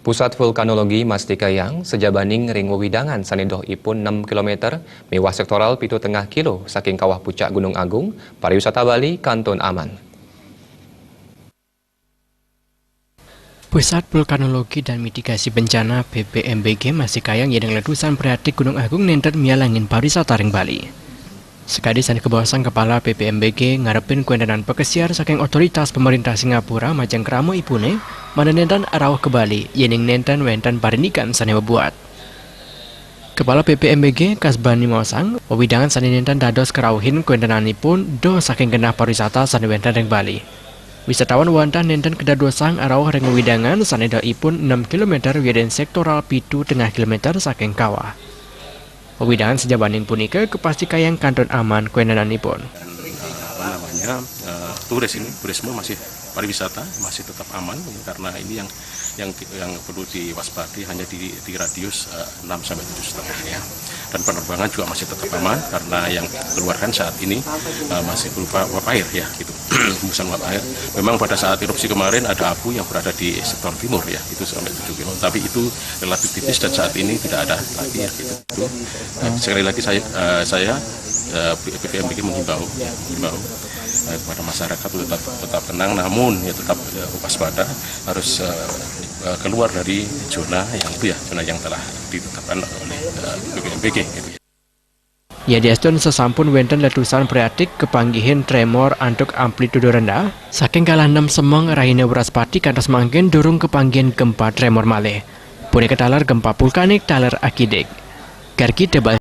Pusat Vulkanologi Mastikayang, Sejabaning Ring Wewidangan Sanedoh ipun 6 km, mewah sektoral pitu tengah kilo saking kawah puncak Gunung Agung, pariwisata Bali kantun aman. Pusat Vulkanologi dan Mitigasi Bencana BPMBG Mastikayang yang letusan priatik Gunung Agung nenten mialangin pariwisata ring Bali. Sekali san kebawasan Kepala BPMBG ngarepin kuendanan pekesiar saking otoritas pemerintah Singapura majang keramo ipune mana nenten arauh ke Bali yening nenten wenten parinikan sane buat. Kepala BPMBG Kasbani Mausang wewidangan sane nenten dados kerauhin kuendananipun do saking genah pariwisata sane wenten ring Bali. Wisatawan wantah nenten kedadosang arauh ring wewidangan sane ipun 6 km weden sektoral pitu tengah kilometer saking kawah. Wewidangan Sejabaning punika Mastikayang kantun aman kuendananipun. Turisme masih pariwisata masih tetap aman karena ini yang perlu diwaspadi hanya di radius 6 sampai 7,5 ya. Dan penerbangan juga masih tetap aman karena yang keluarkan saat ini masih berupa uap air ya gitu. Hembusan uap air. Memang pada saat erupsi kemarin ada abu yang berada di sektor timur ya, itu sampai 7 km. Tapi itu relatif tipis dan saat ini tidak ada lagi ya gitu. Sekali lagi saya BPMBG menghimbau kepada masyarakat tetap tenang, namun ya tetap waspada, harus keluar dari zona yang telah ditetapkan oleh BPMBG. Gitu. Ya diaston sesampun wenten letusan priatik kepanggihin tremor antuk amplitudo rendah, saking kalah 6 semong rahina weraspati kantos mangkin durung kepanggihan gempa tremor malih. Punika talar gempa vulkanik talar akidik. Garki tebal